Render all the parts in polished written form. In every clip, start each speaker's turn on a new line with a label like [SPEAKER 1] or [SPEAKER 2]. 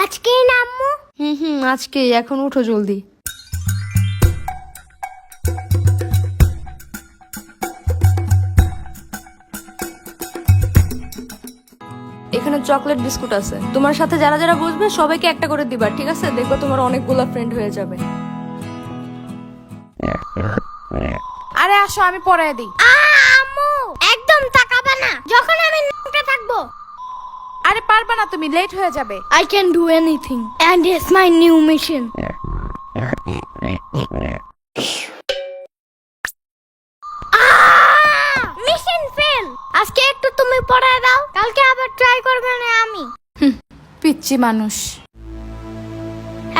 [SPEAKER 1] আজকেই না আম্মু?
[SPEAKER 2] আজকেই। এখন উঠো জলদি। এখানে চকলেট বিস্কুট আছে, তোমার সাথে যারা যারা বসবে সবাইকে একটা করে দিবা, ঠিক আছে? দেখো তোমার অনেকগুলা ফ্রেন্ড হয়ে যাবে।
[SPEAKER 3] আরে আসো, আমি পড়ায় দিই।
[SPEAKER 1] আম্মু একদম তাকাবে না যখন আমি নোটে থাকবো।
[SPEAKER 3] আরে পারবা না, তুমি লেট হয়ে যাবে।
[SPEAKER 1] I can do anything and it's my new mission. Mission fail. আজকে একটু তুমি পড়ায় দাও, কালকে আবার ট্রাই করবে না আমি।
[SPEAKER 3] পিচ্চি মানুষ।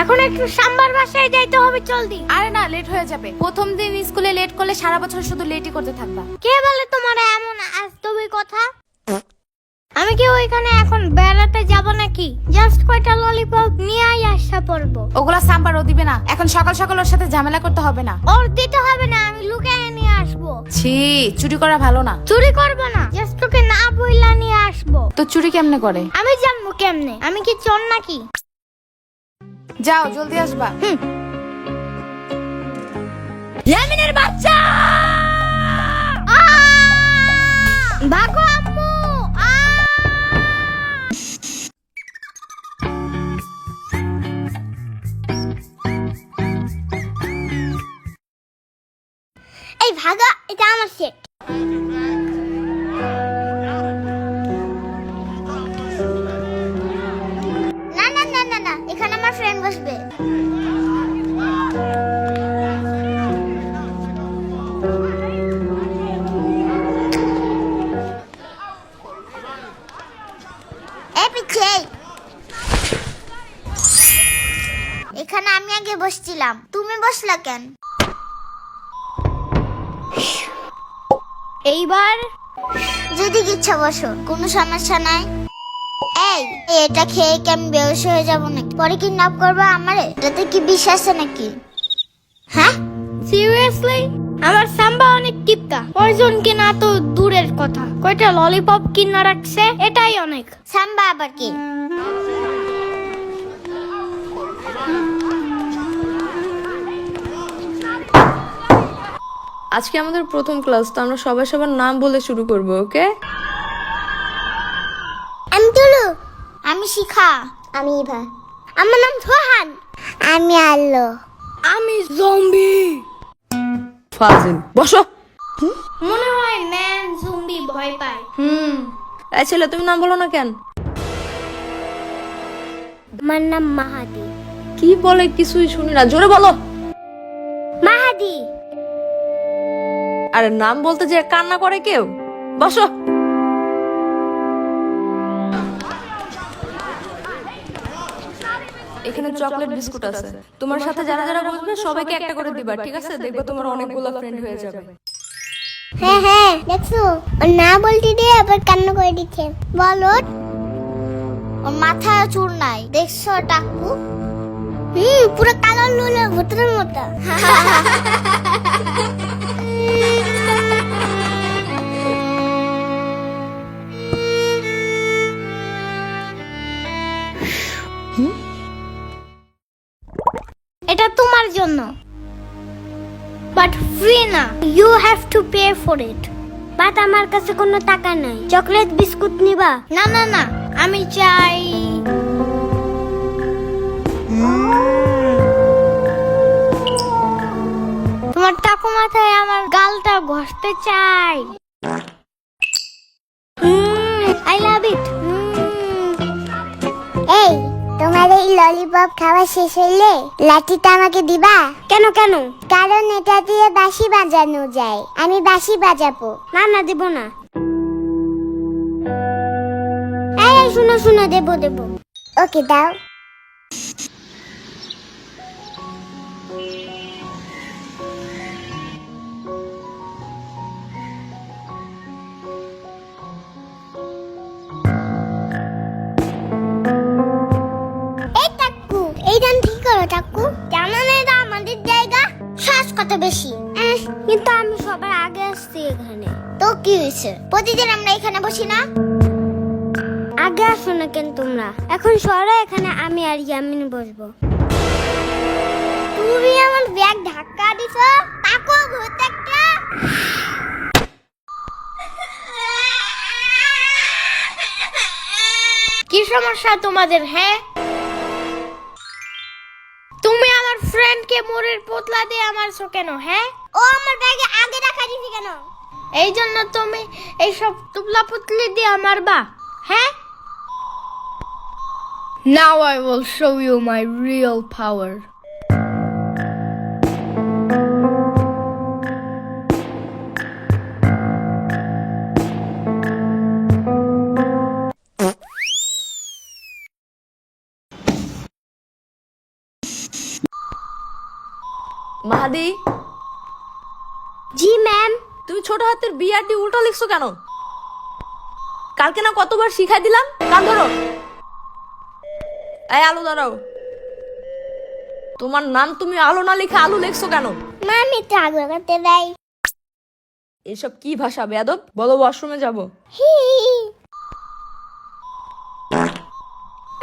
[SPEAKER 1] এখন একটু সাম্বার বাসায় যাইতে হবে, জলদি।
[SPEAKER 3] আরে না, লেট হয়ে যাবে। প্রথম দিন স্কুলে লেট করলে সারা বছর শুধু লেটই করতে থাকবা।
[SPEAKER 1] কে বলে তোমার এমন আজতবি কথা? আমি কি ওইখানে এখন বেড়াতে যাব নাকি? জাস্ট কয়টা ললিপপ নিয়ে আসা পড়বো।
[SPEAKER 3] ওগুলা সাম্বার ও দিবে না। এখন সকাল সকাল ওর সাথে ঝামেলা করতে হবে না।
[SPEAKER 1] ওর দিতে হবে না, আমি লুকিয়ে নিয়ে আসবো।
[SPEAKER 3] ছি, চুরি করা ভালো না।
[SPEAKER 1] চুরি করবো না, জাস্ট তোকে না বইলা নিয়ে আসবো।
[SPEAKER 3] তো চুরি কেমনে করে?
[SPEAKER 1] আমি জানবো কেমনে? আমি কি চোর নাকি?
[SPEAKER 3] যাও, জলদি আসবা।
[SPEAKER 1] ইয়ামিনের বাচ্চা! ভাগো আম্মু! এই ভাগা, এটা আমার সেট। না না না না না, এখানে আমার ফ্রেন্ড বসবে। এখানে আমি আগে বসছিলাম, তুমি বসলা কেন? এইবার যদি ইচ্ছা বসো, কোনো সমস্যা নাই। এই এটা খেয়ে কি আমি বেহুশ হয়ে যাবো নাকি? পরে কিডন্যাপ করবে আমারে? এটাতে কি বিষ আছে নাকি? হ্যাঁ সিরিয়াসলি? আমার সাম্বা অনেক টিপকা, পয়জন কিনা তো দূরের কথা, কয়টা ললিপপ কিনা রাখছে, এটাই অনেক। সাম্বা আবার কি?
[SPEAKER 2] আজকে আমাদের প্রথম ক্লাস, তো আমরা সবাই সবার নাম বলে শুরু করব, ওকে?
[SPEAKER 1] আমি তুলু। আমি শিখা। আমি ইভা। আমার নাম সোহান। আমি আলো। আমি জম্বি।
[SPEAKER 2] ফাজিল, বসো।
[SPEAKER 1] মনে হয় ম্যান জম্বি ভয় পায়।
[SPEAKER 2] এই ছেলে, তুমি নাম বলো না কেন?
[SPEAKER 1] আমার নাম মাহাদি।
[SPEAKER 2] কি বলে কিছুই শুনি না, জোরে বলো।
[SPEAKER 1] মাহাদি।
[SPEAKER 2] আরে নাম বলতে যে কান্না করে কেউ? বসো। এখানে চকলেট বিস্কুট আছে, তোমার সাথে যারা যারা বসবে সবাইকে একটা করে দিবা, ঠিক আছে? দেখো তোমার অনেকগুলো ফ্রেন্ড হয়ে যাবে।
[SPEAKER 1] হ্যাঁ হ্যাঁ, দেখছো ও না বলতে দিয়ে আবার কান্না করে দিচ্ছে। বলো। ওর মাথায় চুল নাই, দেখছো টাকু? পুরো কালো লুলের ভূতের মতো। এটা তোমার জন্য, বাট ফ্রি না, you have to pay for it. But আমার কাছে কোনো টাকা নাই। চকলেট বিস্কুট নিবা? না না না, আমি চাই তোমার টাকু মাথায় আমার গালটা ঘষতে চাই। আই লাভ ইট। এই তোমার এই ললিপপ খাওয়া শেষ হইলে লাঠিটা আমাকে দিবা? কেন কেন? কারণ এটা দিয়ে বাঁশি বাজানো যায়, আমি বাঁশি বাজাবো। না না, দেব না। এই শুনো শুনো, দেব দেব। ওকে দাও। টাকু জানো না এটা আমাদের জায়গা? শ্বাস কত বেশি। কিন্তু আমি সবার আগে আসছি এখানে। তো কি হয়েছে? প্রতিদিন আমরা এখানে বসি না? আগে আসো না কেন তোমরা? এখন সরো, এখানে আমি আর ইয়ামিন বসবো। তুমি আমার ব্যাগ ধাক্কা দিছো, তাকো ভূত একটা।
[SPEAKER 3] কি সমস্যা তোমাদের? হ্যাঁ, তুমি আমার ফ্রেন্ডকে মোরের পোতলা দিয়ে মারছো কেন? হ্যাঁ,
[SPEAKER 1] ও আমার ব্যাগে আগে রাখা দিছি কেন?
[SPEAKER 3] এই জন্য তুমি এইসব তুবলা পুতলি দিয়ে মারবা? হ্যাঁ, Now I will show you my real power.
[SPEAKER 2] Mahadi,
[SPEAKER 1] জি ম্যাম।
[SPEAKER 2] তুমি ছোট হাতের বিআরটি উল্টো লিখছো কেন? কালকে না কতবার শিখাই দিলাম। কান ধরো। এই আলু দাঁড়াও। তোমার নাম তুমি আলো না লিখে আলু লিখছো কেন?
[SPEAKER 1] মামি তো আগে করতে দেয়।
[SPEAKER 2] এসব কি ভাষা বেয়াদব? বলো ওয়াশরুমে যাবো।
[SPEAKER 1] হি,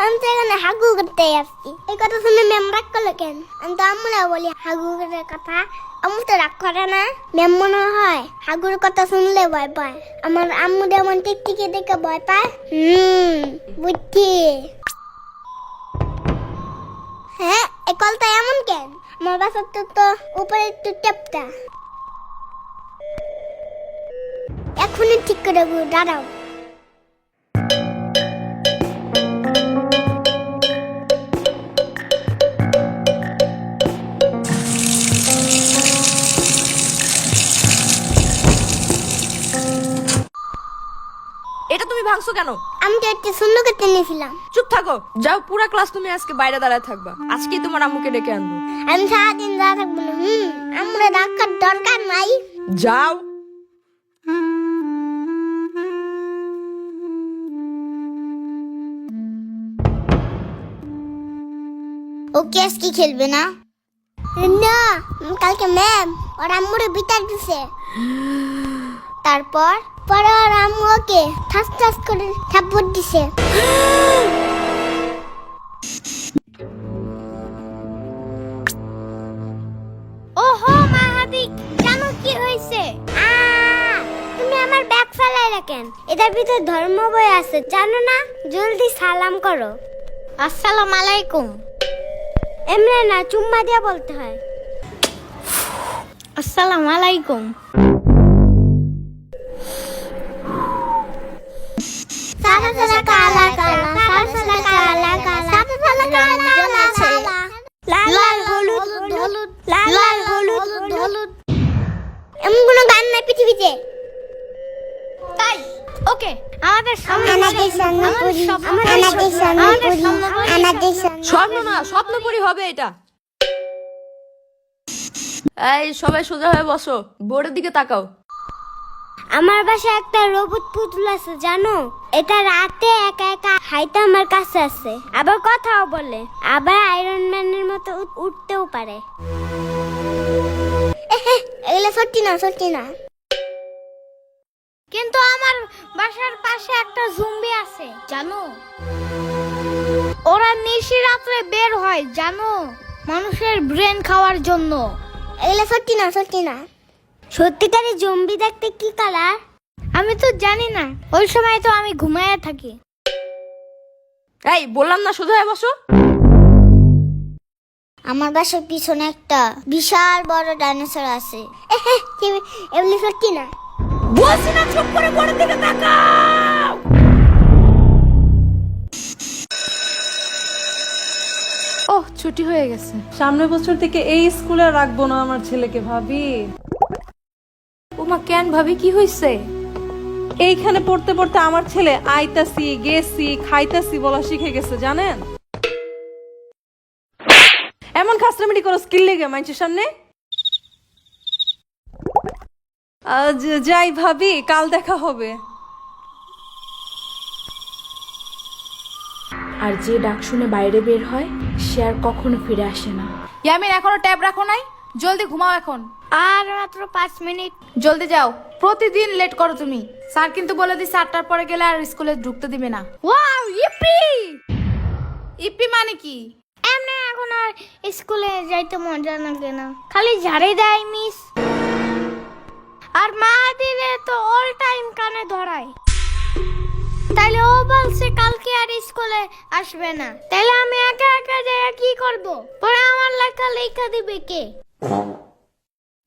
[SPEAKER 1] আমি তো এখানে হাগু করতে আসছি। এই কথা শুনে ম্যাম রাগ করলো কেন? আমি তো আম্মুরা বলি হাগু করার কথা, আম্মু তো রাগ করে না। ম্যাম মনে হয় হাগুর কথা শুনলে ভয় পায়। আমার আম্মু যেমন টিকটিকি দেখে ভয় পায়। বুঝছি। হ্যাঁ, এই কলটা এমন কেন? আমার বাসার তো উপরে একটু টেপটা। এখনই ঠিক করে দেবো, দাঁড়াও।
[SPEAKER 2] এটা তুমি ভাঙছো কেন?
[SPEAKER 1] আমি তো একটু সুন্দর করতে নিয়েছিলাম।
[SPEAKER 2] চুপ থাকো। যাও, পুরা ক্লাস তুমি আজকে বাইরে দাঁড়ায় থাকবা। আজকেই তোমার আম্মুকে ডেকে আনবো।
[SPEAKER 1] আমি সারাদিন যা থাকবো না। আমরা ডাক্তার দরকার নাই।
[SPEAKER 2] যাও।
[SPEAKER 1] ও কি আজকে খেলবে না? না, কালকে ম্যাম ওর আম্মুরে বিতার দিছে। তারপর পরে ওর আম্মু ওকে ঠাস ঠাস করে থাপ্পড় দিছে। ওহো মাহাদি, জানো কি হয়েছে? তুমি আমার ব্যাগ ফেলাই রাখেন। এটার ভিতর ধর্ম বই আছে, জানো না? জলদি সালাম করো। আসসালামু আলাইকুম। এমনি না, চুম্মা দিয়ে বলতে হয়। আসসালামু আলাইকুম। সাদা সাদা কালা কালা, সাদা সাদা কালা কালা, সাদা সাদা কালা কালা, লাল লাল হলুদ হলুদ, লাল লাল হলুদ হলুদ। এমন কোনো গান নাই পৃথিবীতে।
[SPEAKER 3] তাই ওকে, আমাদের
[SPEAKER 2] স্বপ্ন না, স্বপ্নপুরী হবে এটা। এই সবাই সোজা হয়ে বসো, বোর্ডের দিকে তাকাও।
[SPEAKER 1] আমার বাসায় একটা রোবট পুতুল আছে, জানো? এটা রাতে একা একা হাইতে আমার কাছে আছে, আবার কথাও বলে, আবার আয়রন ম্যানের মতো উঠতেও পারে। এগুলো সত্যি না, সত্যি না।
[SPEAKER 3] কিন্তু আমার বাসার পাশে একটা জম্বি আছে, জানো? ওরা নিশি রাত্রে বের হয়, জানো? মানুষের ব্রেন খাওয়ার জন্য।
[SPEAKER 1] এগুলো সত্যি না, সত্যি না। সত্যিকারের জম্বি দেখতে কি কালার?
[SPEAKER 3] আমি তো জানি না, ওই সময় তো আমি ঘুমায়া থাকি।
[SPEAKER 2] এই বললাম না সোজা হয়ে বসো।
[SPEAKER 1] আমার বাসার পিছনে একটা বিশাল বড় ডাইনোসর আছে। এগুলো সত্যি না।
[SPEAKER 2] বলছি না চুপ করে বোর্ডের দিকে তাকাও।
[SPEAKER 3] ওহ, ছুটি হয়ে গেছে।
[SPEAKER 4] সামনের বছর থেকে এই স্কুলে রাখবো না আমার ছেলেকে, ভাবি।
[SPEAKER 2] ওমা কেন ভাবি, কি হইছে?
[SPEAKER 4] এইখানে পড়তে পড়তে আমার ছেলে আইতাছি গেছি খাইতাছি বলা শিখে গেছে, জানেন? এমন খাসরামিটি করো স্কিল লেগে মানুষের সামনে। যাই ভাবি, কাল দেখা হবে।
[SPEAKER 5] আর যে ডাক শুনে বাইরে বের হয় সে আর কখনো ফিরে আসে না।
[SPEAKER 3] ইয়ামিন, এখনো ট্যাব রাখো নাই? জলদি ঘুমাও এখন। আর মাত্র 5 মিনিট। জলদি যাও, প্রতিদিন লেট করো তুমি। স্যার কিন্তু বলে দিচ্ছে 8টার পরে গেলে আর স্কুলে ঢুকতে দিবে না। ওয়াও, ইপি ইপি মানে কি?
[SPEAKER 1] এমনি এখন আর স্কুলে যাইতে মজা লাগে না, খালি ঝাড়ি দেয় মিস। আর মা দিলে তো অল টাইম কানে ধরায়। তাইলে ও বলছে কালকে আর স্কুলে আসবে না, তাইলে আমি একা একা যাই কি করব? পরে আমার লেখা দিবে কে?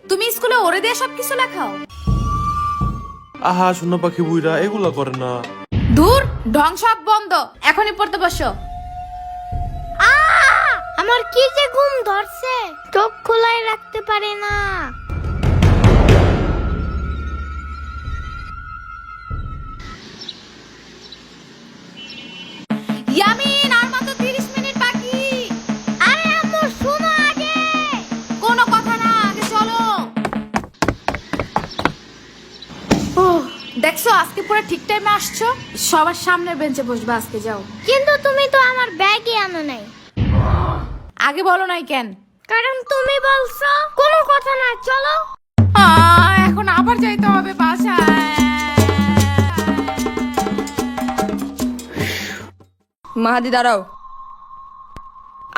[SPEAKER 3] তুমি স্কুলে ওরে দিয়ে সবকিছু লেখাও?
[SPEAKER 6] আহা শূন্য পাখি বুইরা এগুলা করে না।
[SPEAKER 3] দূর, ঢং সব বন্ধ, এখনই পড়তে বসো।
[SPEAKER 1] আমার কি যে ঘুম ধরছে, চোখ খোলাই রাখতে পারি না।
[SPEAKER 3] ইয়ামিন, আর মাত্র 30 মিনিট বাকি।
[SPEAKER 1] আরে আম্মু শোনো আগে।
[SPEAKER 3] কোনো কথা না, আগে চলো। ওহ, দেখছো আজকে পুরো ঠিক টাইমে আসছো। সবার সামনের বেঞ্চে বসবা আজকে, যাও।
[SPEAKER 1] কিন্তু তুমি তো আমার ব্যাগই আনো নাই।
[SPEAKER 3] আগে বলো নাই কেন?
[SPEAKER 1] কারণ তুমি বলছো। কোনো কথা না, চলো।
[SPEAKER 3] এখন আবার যাইতে হবে বাসায়।
[SPEAKER 2] মাহাদি দাঁড়াও,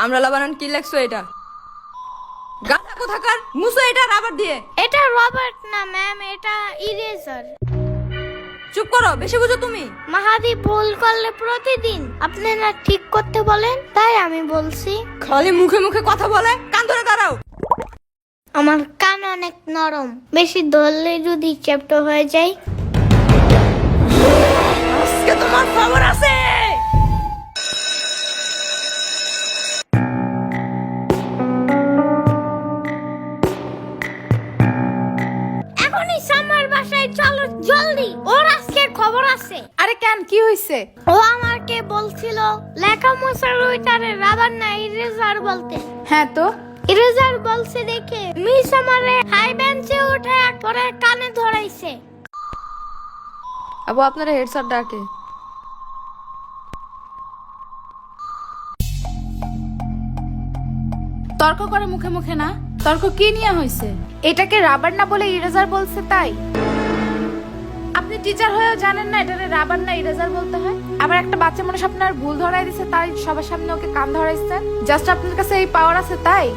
[SPEAKER 2] আমরা লাবানান কি লেখছো এটা? গাধা কোথাকার, মুছো এটা রাবার দিয়ে।
[SPEAKER 1] এটা রবার্ট না ম্যাম, এটা ইরেজার।
[SPEAKER 2] চুপ করো, বেশি বুঝো তুমি।
[SPEAKER 1] মাহাদি ভুল করলে প্রতিদিন আপনি না ঠিক করতে বলেন, তাই আমি বলছি।
[SPEAKER 2] খালি মুখে মুখে কথা বলে, কান ধরে দাঁড়াও।
[SPEAKER 1] আমার কান অনেক নরম, বেশি ধরলে যদি চ্যাপ্টা হয়ে যায়।
[SPEAKER 2] আজকে তোমার খবর আছে।
[SPEAKER 1] এখনই সামার বাসায় চলো জলদি, ওর আজকে খবর আছে।
[SPEAKER 3] আরে কেন, কি হইছে?
[SPEAKER 1] ও আমাকে বলছিল লেখা মোছার ওইটারে রাবার না ইরেজার বলতে।
[SPEAKER 3] হ্যাঁ তো,
[SPEAKER 1] ইরেজার বলছে দেখে মিস আমারে হাই বেঞ্চে উঠে পরে কানে ধরাইছে।
[SPEAKER 2] আবু আপনারা হেড স্যার ডাকে।
[SPEAKER 3] তর্ক করে মুখে মুখে না। তর্ক কি নিয়ে হইছে? এটাকে রাবার না বলে ইরেজার বলছে তাই? আপনি টিচার হয়েও জানেন না এটারে রাবার না ইরেজার বলতে হয়? আবার একটা বাচ্চা মানুষ আপনার ভুল ধরাই দিছে, তাই সবার সামনে ওকে কান ধরাইছেন। জাস্ট আপনার কাছে এই পাওয়ার আছে তাই?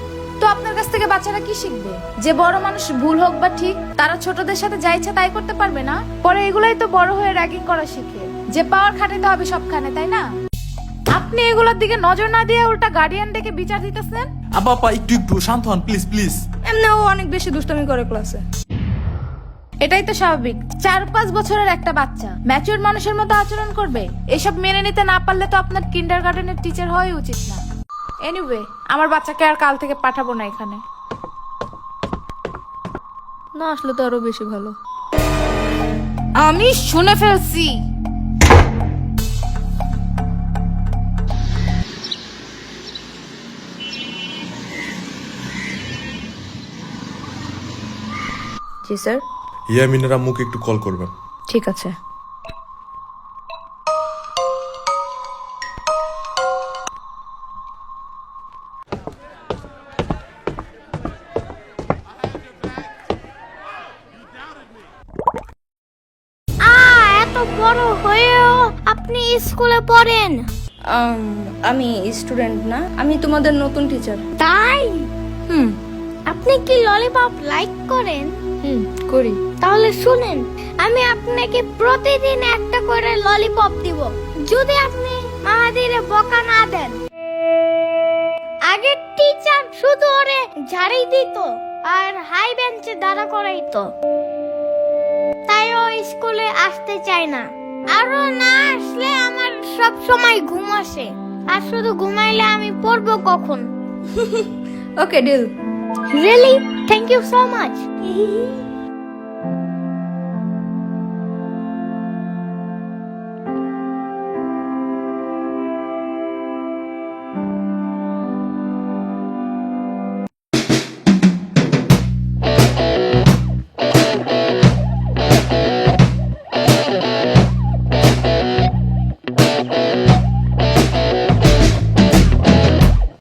[SPEAKER 3] তো আপনার কাছ থেকে বাচ্চারা কি শিখবে? যে বড় মানুষ ভুল হোক বা ঠিক, তারা ছোটদের সাথে যা ইচ্ছা তাই করতে পারবে না? পরে এগুলাই তো বড় হয়ে র্যাগিং করা শিখে, যে পাওয়ার খাটাতে হবে সবখানে, তাই না? আপনি এগুলোর দিকে নজর না দিয়ে উল্টা গার্ডিয়ান ডেকে বিচার দিতেছেন।
[SPEAKER 6] আব্বা আপা একটু একটু শান্ত হন প্লিজ প্লিজ।
[SPEAKER 2] এমনি ও অনেক বেশি দুষ্টামি করে ক্লাসে।
[SPEAKER 3] এটাই তো স্বাভাবিক, 4-5 বছরের একটা বাচ্চা ম্যাচিউর মানুষের মতো আচরণ করবে। এসব মেনে নিতে না পারলে তো আপনার কিন্ডারগার্টেনের টিচার হওয়াই উচিত না। এনিওয়ে, আমার বাচ্চাকে আর কাল থেকে পাঠাবো না এখানে।
[SPEAKER 2] না আসলে তো আরো বেশি ভালো।
[SPEAKER 3] আমি শুনে ফেলছি।
[SPEAKER 2] জি স্যার।
[SPEAKER 6] ইয়ামিনের আম্মুকে একটু কল করবেন।
[SPEAKER 2] ঠিক আছে।
[SPEAKER 1] এত বড় হয়েও আপনি স্কুলে পড়েন?
[SPEAKER 2] আমি স্টুডেন্ট না, আমি তোমাদের নতুন টিচার।
[SPEAKER 1] তাই?
[SPEAKER 2] হুম
[SPEAKER 1] আপনি কি ললিপপ লাইক করেন?
[SPEAKER 2] হুম করি।
[SPEAKER 1] তাহলে শুনেন, আমি আপনাকে প্রতিদিন একটা করে ললিপপ দিব যদি আপনি মাহাদিরে বকা না দেন। আগের টিচার শুধু ওরে ঝাড়ি দিত আর হাই বেঞ্চে দাঁড়া করাইতো, তাই ও স্কুলে আসতে চায় না। আরো না আসলে আমার সব সময় ঘুম আসে, আর শুধু ঘুমাইলে আমি পড়বো কখন?
[SPEAKER 2] Okay deal.
[SPEAKER 1] Really? Thank you so much.